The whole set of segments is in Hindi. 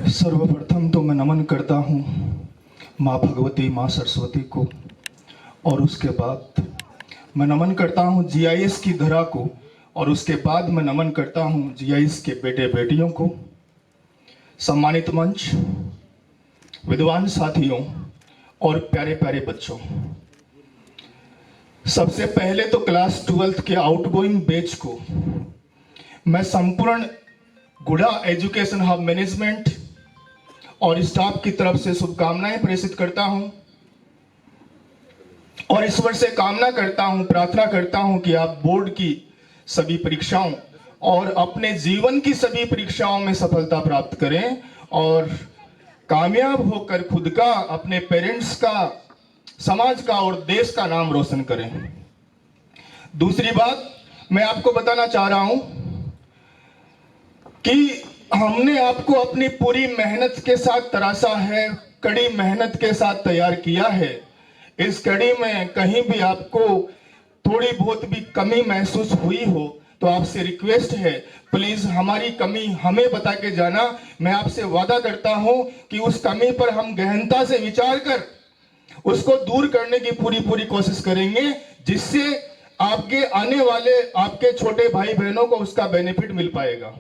सर्वप्रथम तो मैं नमन करता हूँ माँ भगवती, माँ सरस्वती को, और उसके बाद मैं नमन करता हूँ जीआईएस की धरा को, और उसके बाद मैं नमन करता हूँ जीआईएस के बेटे बेटियों को। सम्मानित मंच, विद्वान साथियों और प्यारे प्यारे बच्चों, सबसे पहले तो क्लास 12th के आउटगोइंग बैच को मैं संपूर्ण गुड़ा एजुकेशन हब मैनेजमेंट और स्टाफ की तरफ से शुभकामनाएं प्रेषित करता हूं, और ईश्वर से कामना करता हूं, प्रार्थना करता हूं कि आप बोर्ड की सभी परीक्षाओं और अपने जीवन की सभी परीक्षाओं में सफलता प्राप्त करें और कामयाब होकर खुद का, अपने पेरेंट्स का, समाज का और देश का नाम रोशन करें। दूसरी बात मैं आपको बताना चाह रहा हूं कि हमने आपको अपनी पूरी मेहनत के साथ तराशा है, कड़ी मेहनत के साथ तैयार किया है। इस कड़ी में कहीं भी आपको थोड़ी बहुत भी कमी महसूस हुई हो तो आपसे रिक्वेस्ट है, प्लीज हमारी कमी हमें बता के जाना। मैं आपसे वादा करता हूं कि उस कमी पर हम गहनता से विचार कर उसको दूर करने की पूरी कोशिश करेंगे, जिससे आपके आने वाले आपके छोटे भाई बहनों को उसका बेनिफिट मिल पाएगा।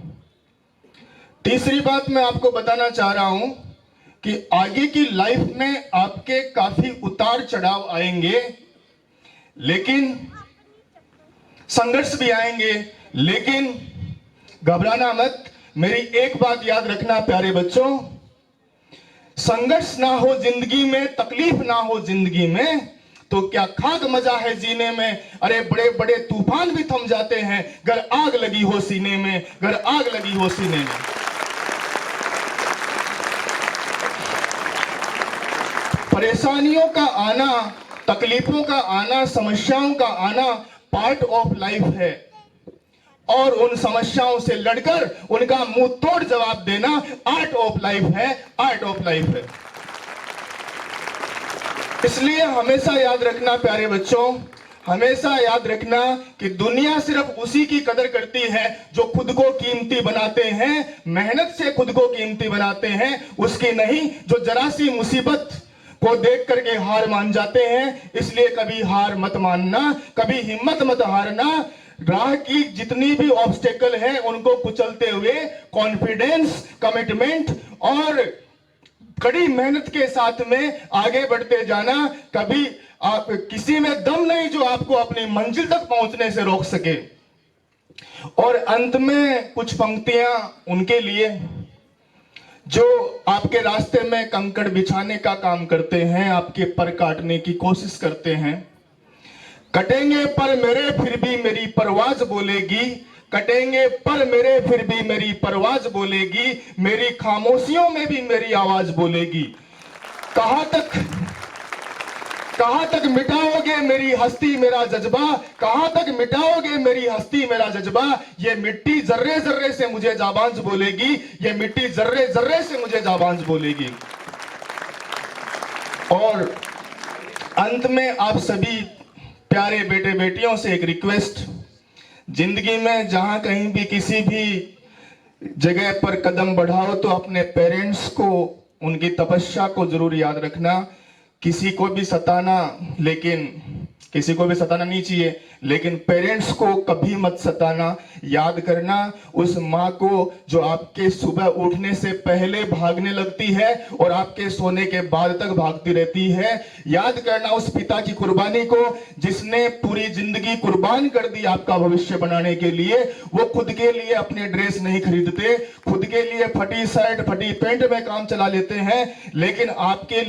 तीसरी बात मैं आपको बताना चाह रहा हूं कि आगे की लाइफ में आपके काफी उतार चढ़ाव आएंगे, लेकिन संघर्ष भी आएंगे, लेकिन घबराना मत। मेरी एक बात याद रखना प्यारे बच्चों, संघर्ष ना हो जिंदगी में, तकलीफ ना हो जिंदगी में तो क्या खाक मजा है जीने में। अरे बड़े बड़े तूफान भी थम जाते हैं अगर आग लगी हो सीने में, अगर आग लगी हो सीने में। परेशानियों का आना, तकलीफों का आना, समस्याओं का आना पार्ट ऑफ लाइफ है, और उन समस्याओं से लड़कर उनका मुंह तोड़ जवाब देना आर्ट ऑफ लाइफ है, आर्ट ऑफ लाइफ है। इसलिए हमेशा याद रखना प्यारे बच्चों, हमेशा याद रखना कि दुनिया सिर्फ उसी की कदर करती है जो खुद को कीमती बनाते हैं, मेहनत से खुद को कीमती बनाते हैं, उसकी नहीं जो जरा सी मुसीबत को देख करके हार मान जाते हैं। इसलिए कभी हार मत मानना, कभी हिम्मत मत हारना। राह की जितनी भी ऑब्स्टेकल है उनको कुचलते हुए कॉन्फिडेंस, कमिटमेंट और कड़ी मेहनत के साथ में आगे बढ़ते जाना। कभी आप किसी में दम नहीं जो आपको अपनी मंजिल तक पहुंचने से रोक सके। और अंत में कुछ पंक्तियां उनके लिए जो आपके रास्ते में कंकड़ बिछाने का काम करते हैं, आपके पर काटने की कोशिश करते हैं। कटेंगे पर मेरे फिर भी मेरी परवाज बोलेगी, कटेंगे पर मेरे फिर भी मेरी परवाज बोलेगी, मेरी खामोशियों में भी मेरी आवाज बोलेगी। कहां तक मिटाओगे मेरी हस्ती मेरा जज्बा, कहां तक मिटाओगे मेरी हस्ती मेरा जज्बा। ये मिट्टी जर्रे जर्रे से मुझे जाबांज बोलेगी, ये मिट्टी जर्रे जर्रे से मुझे जाबांज बोलेगी। और अंत में आप सभी प्यारे बेटे बेटियों से एक रिक्वेस्ट, जिंदगी में जहां कहीं भी किसी भी जगह पर कदम बढ़ाओ तो अपने पेरेंट्स को, उनकी तपस्या को जरूर याद रखना। किसी को भी सताना नहीं चाहिए, लेकिन पेरेंट्स को कभी मत सताना। याद करना उस माँ को जो आपके सुबह उठने से पहले भागने लगती है और आपके सोने के बाद तक भागती रहती है। याद करना उस पिता की कुर्बानी को जिसने पूरी जिंदगी कुर्बान कर दी आपका भविष्य बनाने के लिए। वो खुद के लिए अपने ड्रेस नहीं खरीदते, खुद के लिए फटी शर्ट फटी पैंट में काम चला लेते हैं, लेकिन आपके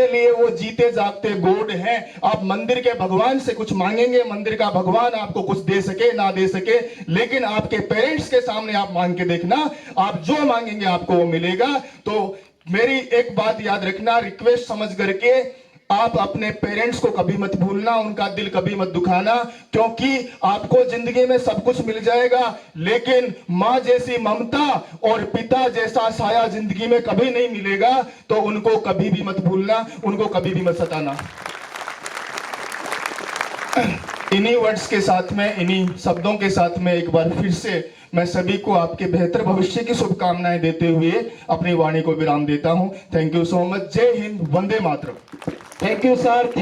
लिए वो जीते जागते गॉड हैं। आप मंदिर के भगवान से कुछ मांगेंगे, मंदिर का भगवान आपको कुछ दे सके ना दे सके, लेकिन आपके पेरेंट्स के सामने आप मांग के देखना, आप जो मांगेंगे आपको वो मिलेगा। तो मेरी एक बात याद रखना, रिक्वेस्ट समझ करके आप अपने पेरेंट्स को कभी मत भूलना, उनका दिल कभी मत दुखाना, क्योंकि आपको जिंदगी में सब कुछ मिल जाएगा, लेकिन माँ जैसी ममता और पिता जैसा साया जिंदगी में कभी नहीं मिलेगा। तो उनको कभी भी मत भूलना, उनको कभी भी मत सताना। इन्हीं वर्ड्स के साथ में, इन्हीं शब्दों के साथ में एक बार फिर से मैं सभी को आपके बेहतर भविष्य की शुभकामनाएं देते हुए अपनी वाणी को विराम देता हूं। Thank you so much. जय हिंद, वंदे मातरम। Thank you sir.